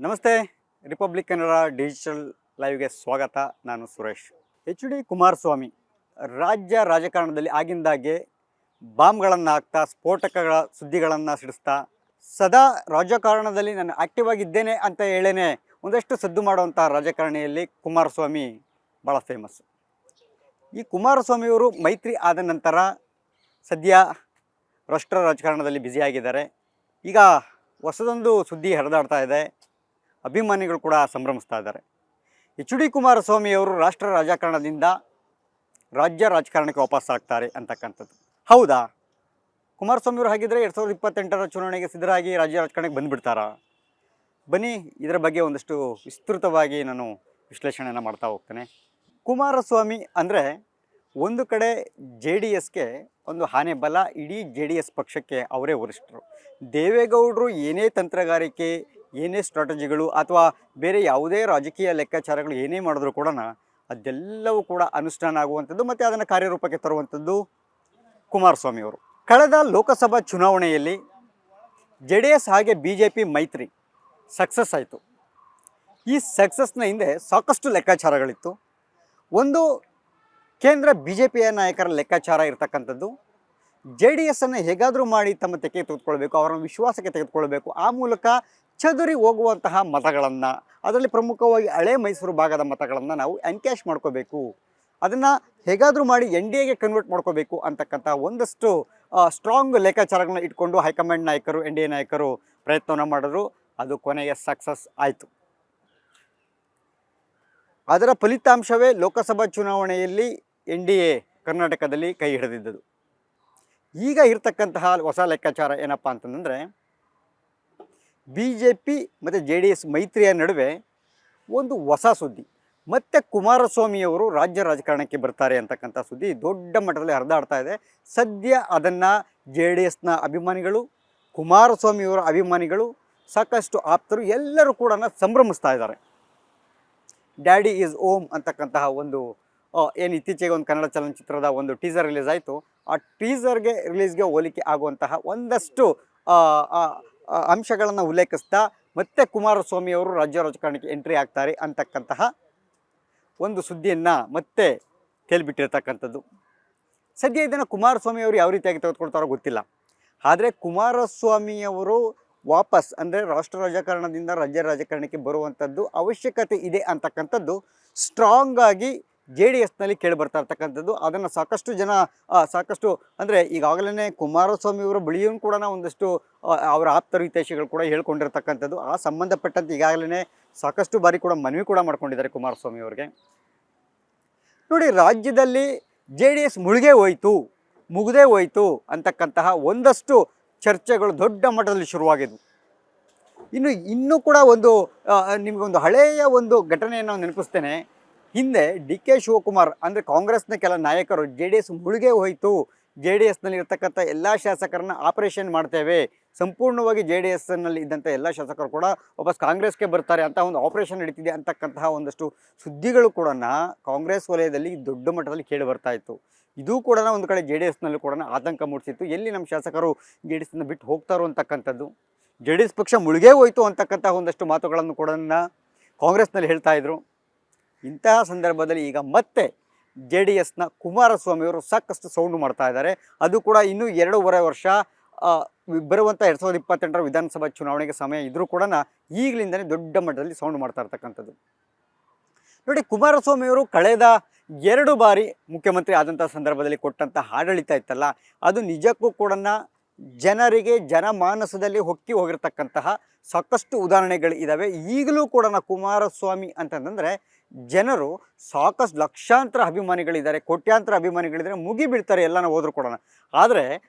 ನಮಸ್ತೆ. Republic Kannada digital ಲೈವ್ಗೆ ಸ್ವಾಗತ. ನಾನು ಸುರೇಶ್. ಎಚ್.ಡಿ. ಕುಮಾರಸ್ವಾಮಿ ರಾಜ್ಯ ರಾಜಕಾರಣದಲ್ಲಿ ಆಗಿಂದಾಗೆ ಬಾಂಬ್ಗಳನ್ನು ಹಾಕ್ತಾ, ಸ್ಫೋಟಕಗಳ ಸುದ್ದಿಗಳನ್ನು ಸಿಡಿಸ್ತಾ, ಸದಾ ರಾಜಕಾರಣದಲ್ಲಿ ನಾನು ಆ್ಯಕ್ಟಿವ್ ಆಗಿದ್ದೇನೆ ಅಂತ ಹೇಳೇನೆ ಒಂದಷ್ಟು ಸದ್ದು ಮಾಡುವಂಥ ರಾಜಕಾರಣಿಯಲ್ಲಿ ಕುಮಾರಸ್ವಾಮಿ ಭಾಳ ಫೇಮಸ್ಸು. ಈ ಕುಮಾರಸ್ವಾಮಿಯವರು ಮೈತ್ರಿ ಆದ ನಂತರ ಸದ್ಯ ರಾಷ್ಟ್ರ ರಾಜಕಾರಣದಲ್ಲಿ ಬ್ಯುಸಿಯಾಗಿದ್ದಾರೆ. ಈಗ ಹೊಸದೊಂದು ಸುದ್ದಿ ಹರಿದಾಡ್ತಾ ಇದೆ, ಅಭಿಮಾನಿಗಳು ಕೂಡ ಸಂಭ್ರಮಿಸ್ತಾ ಇದ್ದಾರೆ. ಎಚ್.ಡಿ. ಕುಮಾರಸ್ವಾಮಿಯವರು ರಾಷ್ಟ್ರ ರಾಜಕಾರಣದಿಂದ ರಾಜ್ಯ ರಾಜಕಾರಣಕ್ಕೆ ವಾಪಸ್ ಆಗ್ತಾರೆ ಅಂತಕ್ಕಂಥದ್ದು ಹೌದಾ? ಕುಮಾರಸ್ವಾಮಿಯವರು ಹಾಗಿದ್ರೆ 2028ರ ಚುನಾವಣೆಗೆ ಸಿದ್ಧರಾಗಿ ರಾಜ್ಯ ರಾಜಕಾರಣಕ್ಕೆ ಬಂದುಬಿಡ್ತಾರಾ? ಬನ್ನಿ, ಇದರ ಬಗ್ಗೆ ಒಂದಷ್ಟು ವಿಸ್ತೃತವಾಗಿ ನಾನು ವಿಶ್ಲೇಷಣೆಯನ್ನು ಮಾಡ್ತಾ ಹೋಗ್ತೇನೆ. ಕುಮಾರಸ್ವಾಮಿ ಅಂದರೆ ಒಂದು ಕಡೆ JDSಗೆ ಒಂದು ಆನೆ ಬಲ, ಇಡೀ JDS ಪಕ್ಷಕ್ಕೆ ಅವರೇ ವರಿಷ್ಠರು. ದೇವೇಗೌಡರು ಏನೇ ತಂತ್ರಗಾರಿಕೆ, ಏನೇ ಸ್ಟ್ರಾಟಜಿಗಳು ಅಥವಾ ಬೇರೆ ಯಾವುದೇ ರಾಜಕೀಯ ಲೆಕ್ಕಾಚಾರಗಳು ಏನೇ ಮಾಡಿದ್ರು ಕೂಡ ಅದೆಲ್ಲವೂ ಕೂಡ ಅನುಷ್ಠಾನ ಆಗುವಂಥದ್ದು ಮತ್ತು ಅದನ್ನು ಕಾರ್ಯರೂಪಕ್ಕೆ ತರುವಂಥದ್ದು ಕುಮಾರಸ್ವಾಮಿಯವರು. ಕಳೆದ ಲೋಕಸಭಾ ಚುನಾವಣೆಯಲ್ಲಿ JDS ಹಾಗೆ BJP ಮೈತ್ರಿ ಸಕ್ಸಸ್ ಆಯಿತು. ಈ ಸಕ್ಸಸ್ನ ಹಿಂದೆ ಸಾಕಷ್ಟು ಲೆಕ್ಕಾಚಾರಗಳಿತ್ತು. ಒಂದು ಕೇಂದ್ರ BJPಯ ನಾಯಕರ ಲೆಕ್ಕಾಚಾರ ಇರತಕ್ಕಂಥದ್ದು, JDSನ್ನು ಹೇಗಾದರೂ ಮಾಡಿ ತಮ್ಮ ತೆಕ್ಕೆ ತೆಗೆದುಕೊಳ್ಬೇಕು, ಅವರನ್ನು ವಿಶ್ವಾಸಕ್ಕೆ ತೆಗೆದುಕೊಳ್ಬೇಕು, ಆ ಮೂಲಕ ಚದುರಿ ಹೋಗುವಂತಹ ಮತಗಳನ್ನು, ಅದರಲ್ಲಿ ಪ್ರಮುಖವಾಗಿ ಹಳೆ ಮೈಸೂರು ಭಾಗದ ಮತಗಳನ್ನು ನಾವು ಎನ್ಕ್ಯಾಶ್ ಮಾಡ್ಕೋಬೇಕು, ಅದನ್ನು ಹೇಗಾದರೂ ಮಾಡಿ NDAಗೆ ಕನ್ವರ್ಟ್ ಮಾಡ್ಕೋಬೇಕು ಅಂತಕ್ಕಂಥ ಒಂದಷ್ಟು ಸ್ಟ್ರಾಂಗ್ ಲೆಕ್ಕಾಚಾರಗಳನ್ನ ಇಟ್ಕೊಂಡು ಹೈಕಮಾಂಡ್ ನಾಯಕರು, NDA ನಾಯಕರು ಪ್ರಯತ್ನವನ್ನು ಮಾಡಿದ್ರು. ಅದು ಕೊನೆಗೆ ಸಕ್ಸಸ್ ಆಯಿತು. ಅದರ ಫಲಿತಾಂಶವೇ ಲೋಕಸಭಾ ಚುನಾವಣೆಯಲ್ಲಿ NDA ಕರ್ನಾಟಕದಲ್ಲಿ ಕೈ ಹಿಡಿದಿದ್ದದು. ಈಗ ಇರ್ತಕ್ಕಂತಹ ಹೊಸ ಲೆಕ್ಕಾಚಾರ ಏನಪ್ಪ ಅಂತಂದರೆ, BJP ಮತ್ತು JDS ಮೈತ್ರಿಯ ನಡುವೆ ಒಂದು ಹೊಸ ಸುದ್ದಿ. ಮತ್ತು ಕುಮಾರಸ್ವಾಮಿಯವರು ರಾಜ್ಯ ರಾಜಕಾರಣಕ್ಕೆ ಬರ್ತಾರೆ ಅಂತಕ್ಕಂಥ ಸುದ್ದಿ ದೊಡ್ಡ ಮಟ್ಟದಲ್ಲಿ ಹರಿದಾಡ್ತಾ ಇದೆ. ಸದ್ಯ ಅದನ್ನು JDSನ ಅಭಿಮಾನಿಗಳು, ಕುಮಾರಸ್ವಾಮಿಯವರ ಅಭಿಮಾನಿಗಳು, ಸಾಕಷ್ಟು ಆಪ್ತರು ಎಲ್ಲರೂ ಕೂಡ ಸಂಭ್ರಮಿಸ್ತಾ ಇದ್ದಾರೆ. ಡ್ಯಾಡಿ ಈಸ್ ಓಮ್ ಅಂತಕ್ಕಂತಹ ಒಂದು ಏನು ಇತ್ತೀಚೆಗೆ ಒಂದು ಕನ್ನಡ ಚಲನಚಿತ್ರದ ಒಂದು ಟೀಸರ್ ರಿಲೀಸ್ ಆಯಿತು. ಆ ಟೀಸರ್ಗೆ ರಿಲೀಸ್ಗೆ ಹೋಲಿಕೆ ಆಗುವಂತಹ ಒಂದಷ್ಟು ಅಂಶಗಳನ್ನು ಉಲ್ಲೇಖಿಸ್ತಾ ಮತ್ತೆ ಕುಮಾರಸ್ವಾಮಿಯವರು ರಾಜ್ಯ ರಾಜಕಾರಣಕ್ಕೆ ಎಂಟ್ರಿ ಆಗ್ತಾರೆ ಅಂತಕ್ಕಂತಹ ಒಂದು ಸುದ್ದಿಯನ್ನು ಮತ್ತೆ ಕೇಳಿಬಿಟ್ಟಿರ್ತಕ್ಕಂಥದ್ದು. ಸದ್ಯ ಇದನ್ನು ಕುಮಾರಸ್ವಾಮಿಯವರು ಯಾವ ರೀತಿಯಾಗಿ ತೆಗೆದುಕೊಳ್ತಾರೋ ಗೊತ್ತಿಲ್ಲ. ಆದರೆ ಕುಮಾರಸ್ವಾಮಿಯವರು ವಾಪಸ್ ಅಂದರೆ ರಾಷ್ಟ್ರ ರಾಜಕಾರಣದಿಂದ ರಾಜ್ಯ ರಾಜಕಾರಣಕ್ಕೆ ಬರುವಂಥದ್ದು ಅವಶ್ಯಕತೆ ಇದೆ ಅಂತಕ್ಕಂಥದ್ದು ಸ್ಟ್ರಾಂಗ್ ಆಗಿ JDSನಲ್ಲಿ ಕೇಳಿಬರ್ತಾ ಇರ್ತಕ್ಕಂಥದ್ದು. ಅದನ್ನು ಸಾಕಷ್ಟು ಜನ ಸಾಕಷ್ಟು ಅಂದರೆ ಈಗಾಗಲೇ ಕುಮಾರಸ್ವಾಮಿಯವರ ಬಳಿಯೂ ಕೂಡ ಒಂದಷ್ಟು ಅವರ ಆಪ್ತ ಹಿತೈಷಿಗಳು ಕೂಡ ಹೇಳ್ಕೊಂಡಿರ್ತಕ್ಕಂಥದ್ದು. ಆ ಸಂಬಂಧಪಟ್ಟಂತೆ ಈಗಾಗಲೇ ಸಾಕಷ್ಟು ಬಾರಿ ಕೂಡ ಮನವಿ ಕೂಡ ಮಾಡ್ಕೊಂಡಿದ್ದಾರೆ ಕುಮಾರಸ್ವಾಮಿಯವ್ರಿಗೆ. ನೋಡಿ, ರಾಜ್ಯದಲ್ಲಿ JDS ಮುಗಿದೇ ಹೋಯಿತು ಅಂತಕ್ಕಂತಹ ಒಂದಷ್ಟು ಚರ್ಚೆಗಳು ದೊಡ್ಡ ಮಟ್ಟದಲ್ಲಿ ಶುರುವಾಗಿದ್ವು. ಇನ್ನೂ ಕೂಡ ಒಂದು ನಿಮಗೊಂದು ಹಳೆಯ ಒಂದು ಘಟನೆಯನ್ನು ನೆನಪಿಸ್ತೇನೆ. ಹಿಂದೆ DK ಶಿವಕುಮಾರ್ ಅಂದರೆ ಕಾಂಗ್ರೆಸ್ನ ಕೆಲ ನಾಯಕರು JDS ಮುಳುಗೇ ಹೋಯಿತು, JDSನಲ್ಲಿ ಇರ್ತಕ್ಕಂಥ ಎಲ್ಲ ಶಾಸಕರನ್ನ ಆಪರೇಷನ್ ಮಾಡ್ತೇವೆ, ಸಂಪೂರ್ಣವಾಗಿ JDSನಲ್ಲಿ ಇದ್ದಂಥ ಎಲ್ಲ ಶಾಸಕರು ಕೂಡ ವಾಪಸ್ ಕಾಂಗ್ರೆಸ್ಗೆ ಬರ್ತಾರೆ ಅಂತ ಒಂದು ಆಪರೇಷನ್ ನಡೀತಿದೆ ಅಂತಕ್ಕಂತಹ ಒಂದಷ್ಟು ಸುದ್ದಿಗಳು ಕೂಡ ಕಾಂಗ್ರೆಸ್ ವಲಯದಲ್ಲಿ ದೊಡ್ಡ ಮಟ್ಟದಲ್ಲಿ ಕೇಳಿ ಬರ್ತಾ ಇತ್ತು. ಇದು ಕೂಡ ಒಂದು ಕಡೆ JDSನಲ್ಲೂ ಕೂಡ ಆತಂಕ ಮೂಡಿಸಿತ್ತು. ಎಲ್ಲಿ ನಮ್ಮ ಶಾಸಕರು JDSನ ಬಿಟ್ಟು ಹೋಗ್ತಾರೋ ಅಂತಕ್ಕಂಥದ್ದು. JDS ಪಕ್ಷ ಮುಳುಗೇ ಹೋಯಿತು ಅಂತಕ್ಕಂಥ ಒಂದಷ್ಟು ಮಾತುಗಳನ್ನು ಕೂಡ ಕಾಂಗ್ರೆಸ್ನಲ್ಲಿ ಹೇಳ್ತಾ ಇದ್ರು. ಇಂತಹ ಸಂದರ್ಭದಲ್ಲಿ ಈಗ ಮತ್ತೆ JDSನ ಕುಮಾರಸ್ವಾಮಿಯವರು ಸಾಕಷ್ಟು ಸೌಂಡು ಮಾಡ್ತಾ ಇದ್ದಾರೆ. ಅದು ಕೂಡ ಇನ್ನೂ 2.5 ವರ್ಷ ಬರುವಂಥ 2028ರ ವಿಧಾನಸಭಾ ಚುನಾವಣೆಗೆ ಸಮಯ ಇದ್ದರೂ ಕೂಡ ಈಗಲಿಂದಲೇ ದೊಡ್ಡ ಮಟ್ಟದಲ್ಲಿ ಸೌಂಡು ಮಾಡ್ತಾ ಇರ್ತಕ್ಕಂಥದ್ದು. ನೋಡಿ, ಕುಮಾರಸ್ವಾಮಿಯವರು ಕಳೆದ 2 ಬಾರಿ ಮುಖ್ಯಮಂತ್ರಿ ಆದಂಥ ಸಂದರ್ಭದಲ್ಲಿ ಕೊಟ್ಟಂಥ ಆಡಳಿತ ಇತ್ತಲ್ಲ, ಅದು ನಿಜಕ್ಕೂ ಕೂಡ ಜನರಿಗೆ ಜನಮಾನಸದಲ್ಲಿ ಹೊಕ್ಕಿ ಹೋಗಿರ್ತಕ್ಕಂತಹ ಸಾಕಷ್ಟು ಉದಾಹರಣೆಗಳು ಇದ್ದಾವೆ. ಈಗಲೂ ಕೂಡ ಕುಮಾರಸ್ವಾಮಿ ಅಂತಂದರೆ ಜನರು ಸಾಕಷ್ಟು ಲಕ್ಷಾಂತರ ಅಭಿಮಾನಿಗಳಿದ್ದಾರೆ, ಕೋಟ್ಯಾಂತರ ಅಭಿಮಾನಿಗಳಿದ್ದಾರೆ, ಮುಗಿಬೀಳ್ತಾರೆ ಎಲ್ಲನ ಹೋದರೂ ಕೂಡ. ಆದರೆ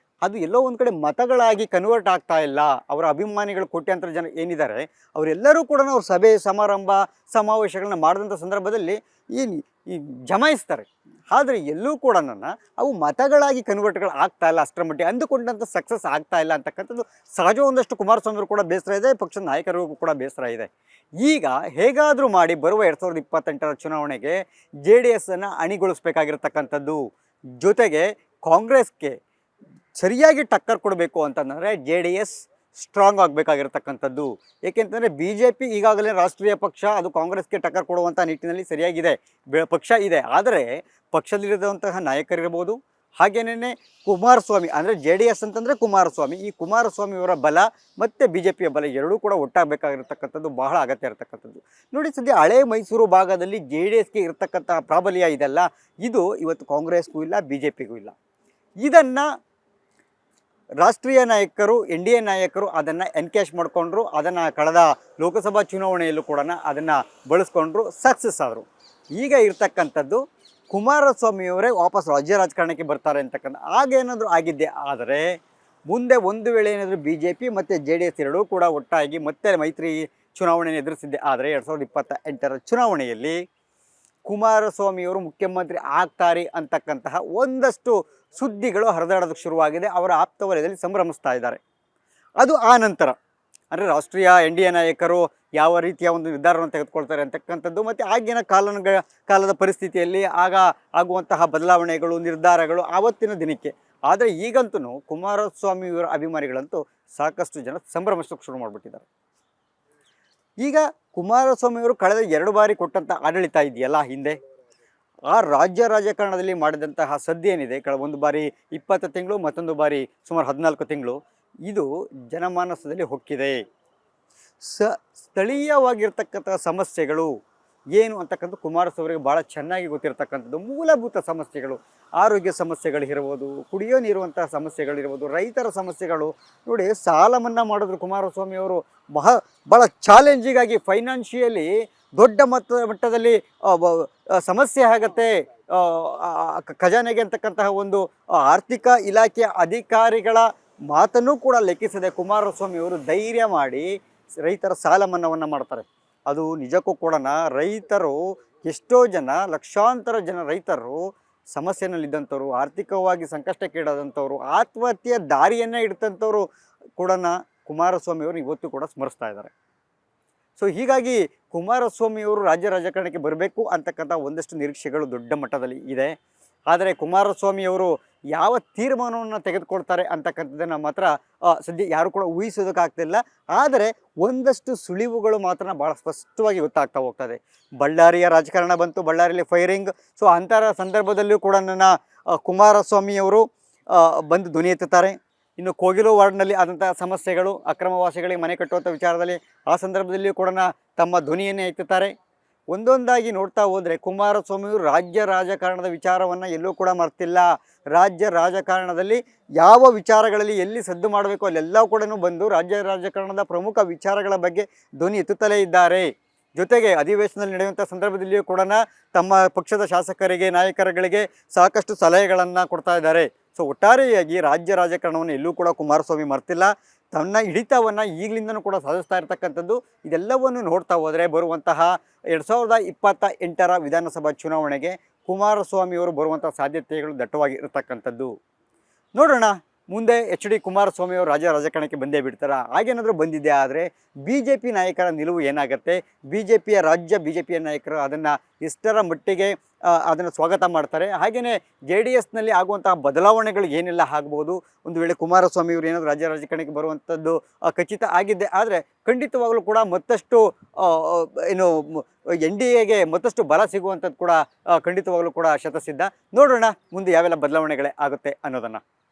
ಅದು ಎಲ್ಲೋ ಒಂದು ಕಡೆ ಮತಗಳಾಗಿ ಕನ್ವರ್ಟ್ ಆಗ್ತಾ ಇಲ್ಲ. ಅವರ ಅಭಿಮಾನಿಗಳು ಕೋಟ್ಯಾಂತರ ಜನ ಏನಿದ್ದಾರೆ ಅವರೆಲ್ಲರೂ ಕೂಡ ಅವ್ರ ಸಭೆ ಸಮಾರಂಭ ಸಮಾವೇಶಗಳನ್ನ ಮಾಡಿದಂಥ ಸಂದರ್ಭದಲ್ಲಿ ಈ ಜಮಾಯಿಸ್ತಾರೆ. ಆದರೆ ಎಲ್ಲೂ ಕೂಡ ಅವು ಮತಗಳಾಗಿ ಕನ್ವರ್ಟ್ಗಳು ಆಗ್ತಾ ಇಲ್ಲ, ಅಷ್ಟರ ಮಟ್ಟಿಗೆ ಅಂದುಕೊಂಡಂಥ ಸಕ್ಸಸ್ ಆಗ್ತಾ ಇಲ್ಲ ಅಂತಕ್ಕಂಥದ್ದು ಸಹಜ. ಒಂದಷ್ಟು ಕುಮಾರಸ್ವಾಮಿಯವರು ಕೂಡ ಬೇಸರ ಇದೆ, ಪಕ್ಷದ ನಾಯಕರಿಗೂ ಕೂಡ ಬೇಸರ ಇದೆ. ಈಗ ಹೇಗಾದರೂ ಮಾಡಿ ಬರುವ 2028ರ ಚುನಾವಣೆಗೆ JDSನ್ನು ಅಣಿಗೊಳಿಸಬೇಕಾಗಿರ್ತಕ್ಕಂಥದ್ದು, ಜೊತೆಗೆ ಕಾಂಗ್ರೆಸ್ಗೆ ಸರಿಯಾಗಿ ಟಕ್ಕರ್ ಕೊಡಬೇಕು ಅಂತಂದರೆ JDS ಸ್ಟ್ರಾಂಗ್ ಆಗಬೇಕಾಗಿರ್ತಕ್ಕಂಥದ್ದು. ಏಕೆಂತಂದರೆ ಬಿ ಜೆ ಪಿ ಈಗಾಗಲೇ ರಾಷ್ಟ್ರೀಯ ಪಕ್ಷ, ಅದು ಕಾಂಗ್ರೆಸ್ಗೆ ಟಕ್ಕರ್ ಕೊಡುವಂಥ ನಿಟ್ಟಿನಲ್ಲಿ ಸರಿಯಾಗಿದೆ, ಪಕ್ಷ ಇದೆ. ಆದರೆ ಪಕ್ಷದಲ್ಲಿರುವಂತಹ ನಾಯಕರಿರ್ಬೋದು, ಹಾಗೇನೇ ಕುಮಾರಸ್ವಾಮಿ ಅಂದರೆ ಜೆ ಡಿ ಎಸ್ ಅಂತಂದರೆ ಕುಮಾರಸ್ವಾಮಿ, ಈ ಕುಮಾರಸ್ವಾಮಿಯವರ ಬಲ ಮತ್ತು ಬಿ ಜೆ ಪಿಯ ಬಲ ಎರಡೂ ಕೂಡ ಒಟ್ಟಾಗಬೇಕಾಗಿರ್ತಕ್ಕಂಥದ್ದು ಬಹಳ ಅಗತ್ಯ ಇರತಕ್ಕಂಥದ್ದು. ನೋಡಿ, ಸದ್ಯ ಹಳೆ ಮೈಸೂರು ಭಾಗದಲ್ಲಿ ಜೆ ಡಿ ಎಸ್ಗೆ ಇರತಕ್ಕಂಥ ಪ್ರಾಬಲ್ಯ ಇದೆಲ್ಲ, ಇದು ಇವತ್ತು ಕಾಂಗ್ರೆಸ್ಗೂ ಇಲ್ಲ, ಬಿ ಜೆ ಪಿಗೂ ಇಲ್ಲ. ಇದನ್ನು ರಾಷ್ಟ್ರೀಯ ನಾಯಕರು, ಎನ್ ಡಿ ಎ ನಾಯಕರು ಅದನ್ನು ಎನ್ಕ್ಯಾಶ್ ಮಾಡಿಕೊಂಡ್ರು. ಅದನ್ನು ಕಳೆದ ಲೋಕಸಭಾ ಚುನಾವಣೆಯಲ್ಲೂ ಕೂಡ ಅದನ್ನು ಬಳಸ್ಕೊಂಡ್ರು, ಸಕ್ಸಸ್ ಆದರು. ಈಗ ಇರ್ತಕ್ಕಂಥದ್ದು ಕುಮಾರಸ್ವಾಮಿಯವರೇ ವಾಪಸ್ ರಾಜ್ಯ ರಾಜಕಾರಣಕ್ಕೆ ಬರ್ತಾರೆ ಅಂತಕ್ಕಂಥ ಹಾಗೇನಾದರೂ ಆಗಿದ್ದೆ ಆದರೆ ಮುಂದೆ ಒಂದು ವೇಳೆ ಏನಾದರೂ ಬಿ ಜೆ ಪಿ ಮತ್ತು ಜೆ ಡಿ ಎಸ್ ಎರಡೂ ಕೂಡ ಒಟ್ಟಾಗಿ ಮತ್ತೆ ಮೈತ್ರಿ ಚುನಾವಣೆಯನ್ನು ಎದುರಿಸಿದ್ದೆ ಆದರೆ 2028ರ ಚುನಾವಣೆಯಲ್ಲಿ ಕುಮಾರಸ್ವಾಮಿಯವರು ಮುಖ್ಯಮಂತ್ರಿ ಆಗ್ತಾರೆ ಅಂತಕ್ಕಂತಹ ಒಂದಷ್ಟು ಸುದ್ದಿಗಳು ಹರಿದಾಡೋದಕ್ಕೆ ಶುರುವಾಗಿದೆ. ಅವರ ಆಪ್ತ ವಲಯದಲ್ಲಿ ಸಂಭ್ರಮಿಸ್ತಾ ಇದ್ದಾರೆ. ಅದು ಆ ನಂತರ ಅಂದರೆ ರಾಷ್ಟ್ರೀಯ ಎನ್ ಡಿ ಎ ನಾಯಕರು ಯಾವ ರೀತಿಯ ಒಂದು ನಿರ್ಧಾರವನ್ನು ತೆಗೆದುಕೊಳ್ತಾರೆ ಅಂತಕ್ಕಂಥದ್ದು ಮತ್ತು ಆಗಿನ ಕಾಲದ ಪರಿಸ್ಥಿತಿಯಲ್ಲಿ ಆಗ ಆಗುವಂತಹ ಬದಲಾವಣೆಗಳು, ನಿರ್ಧಾರಗಳು ಆವತ್ತಿನ ದಿನಕ್ಕೆ. ಆದರೆ ಈಗಂತೂ ಕುಮಾರಸ್ವಾಮಿಯವರ ಅಭಿಮಾನಿಗಳಂತೂ ಸಾಕಷ್ಟು ಜನ ಸಂಭ್ರಮಿಸೋಕ್ಕೆ ಶುರು ಮಾಡಿಬಿಟ್ಟಿದ್ದಾರೆ. ಈಗ ಕುಮಾರಸ್ವಾಮಿಯವರು ಕಳೆದ 2 ಬಾರಿ ಕೊಟ್ಟಂಥ ಆಡಳಿತ ಇದೆಯಲ್ಲ ಹಿಂದೆ, ಆ ರಾಜ್ಯ ರಾಜಕಾರಣದಲ್ಲಿ ಮಾಡಿದಂತಹ ಸದ್ದೇನಿದೆ, ಒಂದು ಬಾರಿ 20 ತಿಂಗಳು, ಮತ್ತೊಂದು ಬಾರಿ ಸುಮಾರು 14 ತಿಂಗಳು, ಇದು ಜನಮಾನಸದಲ್ಲಿ ಹೊಕ್ಕಿದೆ. ಸ್ಥಳೀಯವಾಗಿರ್ತಕ್ಕಂಥ ಸಮಸ್ಯೆಗಳು ಏನು ಅಂತಕ್ಕಂಥ ಕುಮಾರಸ್ವಾಮಿಯವರಿಗೆ ಭಾಳ ಚೆನ್ನಾಗಿ ಗೊತ್ತಿರತಕ್ಕಂಥದ್ದು. ಮೂಲಭೂತ ಸಮಸ್ಯೆಗಳು, ಆರೋಗ್ಯ ಸಮಸ್ಯೆಗಳಿರ್ಬೋದು, ಕುಡಿಯೋ ನೀರುವಂತಹ ಸಮಸ್ಯೆಗಳಿರ್ಬೋದು, ರೈತರ ಸಮಸ್ಯೆಗಳು. ನೋಡಿ, ಸಾಲ ಮನ್ನಾ ಮಾಡಿದ್ರು ಕುಮಾರಸ್ವಾಮಿಯವರು ಭಾಳ ಚಾಲೆಂಜಿಗಾಗಿ. ಫೈನಾನ್ಷಿಯಲಿ ದೊಡ್ಡ ಮಟ್ಟದಲ್ಲಿ ಸಮಸ್ಯೆ ಆಗುತ್ತೆ ಖಜಾನೆಗೆ ಅಂತಕ್ಕಂತಹ ಒಂದು ಆರ್ಥಿಕ ಇಲಾಖೆಯ ಅಧಿಕಾರಿಗಳ ಮಾತನ್ನು ಕೂಡ ಲೆಕ್ಕಿಸದೆ ಕುಮಾರಸ್ವಾಮಿಯವರು ಧೈರ್ಯ ಮಾಡಿ ರೈತರ ಸಾಲ ಮನ್ನಾವನ್ನು ಮಾಡ್ತಾರೆ. ಅದು ನಿಜಕ್ಕೂ ಕೂಡ ರೈತರು ಎಷ್ಟೋ ಜನ, ಲಕ್ಷಾಂತರ ಜನ ರೈತರು ಸಮಸ್ಯೆನಲ್ಲಿದ್ದಂಥವ್ರು, ಆರ್ಥಿಕವಾಗಿ ಸಂಕಷ್ಟಕ್ಕೀಡಾದಂಥವ್ರು, ಆತ್ಮಹತ್ಯೆಯ ದಾರಿಯನ್ನೇ ಇಡ್ತಂಥವ್ರು ಕೂಡ ಕುಮಾರಸ್ವಾಮಿಯವರು ಇವತ್ತು ಕೂಡ ಸ್ಮರಿಸ್ತಾ ಇದ್ದಾರೆ. ಸೊ ಹೀಗಾಗಿ ಕುಮಾರಸ್ವಾಮಿಯವರು ರಾಜ್ಯ ರಾಜಕಾರಣಕ್ಕೆ ಬರಬೇಕು ಅಂತಕ್ಕಂಥ ಒಂದಷ್ಟು ನಿರೀಕ್ಷೆಗಳು ದೊಡ್ಡ ಮಟ್ಟದಲ್ಲಿ ಇದೆ. ಆದರೆ ಕುಮಾರಸ್ವಾಮಿಯವರು ಯಾವ ತೀರ್ಮಾನವನ್ನು ತೆಗೆದುಕೊಳ್ತಾರೆ ಅಂತಕ್ಕಂಥದ್ದನ್ನು ಮಾತ್ರ ಸದ್ಯ ಯಾರು ಕೂಡ ಊಹಿಸೋದಕ್ಕಾಗ್ತಿಲ್ಲ. ಆದರೆ ಒಂದಷ್ಟು ಸುಳಿವುಗಳು ಮಾತ್ರ ಭಾಳ ಸ್ಪಷ್ಟವಾಗಿ ಗೊತ್ತಾಗ್ತಾ ಹೋಗ್ತದೆ. ಬಳ್ಳಾರಿಯ ರಾಜಕಾರಣ ಬಂತು, ಬಳ್ಳಾರಿಯಲ್ಲಿ ಫೈರಿಂಗ್. ಸೊ ಅಂಥರ ಸಂದರ್ಭದಲ್ಲಿಯೂ ಕೂಡ ಕುಮಾರಸ್ವಾಮಿಯವರು ಬಂದು ಧ್ವನಿ ಎತ್ತುತ್ತಾರೆ. ಇನ್ನು ಕೋಗಿಲು ವಾರ್ಡ್ನಲ್ಲಿ ಆದಂಥ ಸಮಸ್ಯೆಗಳು, ಅಕ್ರಮವಾಸಿಗಳಿಗೆ ಮನೆ ಕಟ್ಟುವಂಥ ವಿಚಾರದಲ್ಲಿ ಆ ಸಂದರ್ಭದಲ್ಲಿಯೂ ಕೂಡ ತಮ್ಮ ಧ್ವನಿಯನ್ನೇ ಎತ್ತುತ್ತಾರೆ. ಒಂದೊಂದಾಗಿ ನೋಡ್ತಾ ಹೋದರೆ ಕುಮಾರಸ್ವಾಮಿಯವರು ರಾಜ್ಯ ರಾಜಕಾರಣದ ವಿಚಾರವನ್ನು ಎಲ್ಲೂ ಕೂಡ ಮರ್ತಿಲ್ಲ. ರಾಜ್ಯ ರಾಜಕಾರಣದಲ್ಲಿ ಯಾವ ವಿಚಾರಗಳಲ್ಲಿ ಎಲ್ಲಿ ಸದ್ದು ಮಾಡಬೇಕು ಅಲ್ಲೆಲ್ಲವೂ ಕೂಡ ಬಂದು ರಾಜ್ಯ ರಾಜಕಾರಣದ ಪ್ರಮುಖ ವಿಚಾರಗಳ ಬಗ್ಗೆ ಧ್ವನಿ ಎತ್ತುತ್ತಲೇ ಇದ್ದಾರೆ. ಜೊತೆಗೆ ಅಧಿವೇಶನದಲ್ಲಿ ನಡೆಯುವಂಥ ಸಂದರ್ಭದಲ್ಲಿಯೂ ಕೂಡ ತಮ್ಮ ಪಕ್ಷದ ಶಾಸಕರಿಗೆ, ನಾಯಕರುಗಳಿಗೆ ಸಾಕಷ್ಟು ಸಲಹೆಗಳನ್ನು ಕೊಡ್ತಾ ಇದ್ದಾರೆ. ಸೊ ಒಟ್ಟಾರೆಯಾಗಿ ರಾಜ್ಯ ರಾಜಕಾರಣವನ್ನು ಎಲ್ಲೂ ಕೂಡ ಕುಮಾರಸ್ವಾಮಿ ಮರ್ತಿಲ್ಲ. ತನ್ನ ಹಿಡಿತವನ್ನು ಈಗಲಿಂದನೂ ಕೂಡ ಸಾಧಿಸ್ತಾ ಇರ್ತಕ್ಕಂಥದ್ದು. ಇದೆಲ್ಲವನ್ನು ನೋಡ್ತಾ ಹೋದರೆ ಬರುವಂತಹ 2028ರ ವಿಧಾನಸಭಾ ಚುನಾವಣೆಗೆ ಕುಮಾರಸ್ವಾಮಿಯವರು ಬರುವಂಥ ಸಾಧ್ಯತೆಗಳು ದಟ್ಟವಾಗಿ ಇರತಕ್ಕಂಥದ್ದು. ನೋಡೋಣ ಮುಂದೆ ಎಚ್ ಡಿ ಕುಮಾರಸ್ವಾಮಿಯವರು ರಾಜ್ಯ ರಾಜಕಾರಣಕ್ಕೆ ಬಂದೇ ಬಿಡ್ತಾರಾ? ಹಾಗೇನಾದರೂ ಬಂದಿದೆ ಆದರೆ ಬಿ ಜೆ ಪಿ ನಾಯಕರ ನಿಲುವು ಏನಾಗುತ್ತೆ? ಬಿ ಜೆ ಪಿಯ ನಾಯಕರು ಅದನ್ನು ಎಷ್ಟರ ಮಟ್ಟಿಗೆ ಅದನ್ನು ಸ್ವಾಗತ ಮಾಡ್ತಾರೆ? ಹಾಗೆಯೇ ಜೆ ಡಿ ಎಸ್ನಲ್ಲಿ ಆಗುವಂತಹ ಬದಲಾವಣೆಗಳು ಏನೆಲ್ಲ ಆಗ್ಬೋದು? ಒಂದು ವೇಳೆ ಕುಮಾರಸ್ವಾಮಿಯವರು ಏನಾದರೂ ರಾಜ್ಯ ರಾಜಕಾರಣಕ್ಕೆ ಬರುವಂಥದ್ದು ಖಚಿತ ಆಗಿದ್ದೆ ಆದರೆ ಖಂಡಿತವಾಗಲೂ ಕೂಡ ಮತ್ತಷ್ಟು ಏನು ಎನ್ ಡಿ ಎಗೆ ಮತ್ತಷ್ಟು ಬಲ ಸಿಗುವಂಥದ್ದು ಕೂಡ ಖಂಡಿತವಾಗಲೂ ಕೂಡ ಶತಸಿದ್ಧ. ನೋಡೋಣ ಮುಂದೆ ಯಾವೆಲ್ಲ ಬದಲಾವಣೆಗಳೇ ಆಗುತ್ತೆ ಅನ್ನೋದನ್ನು.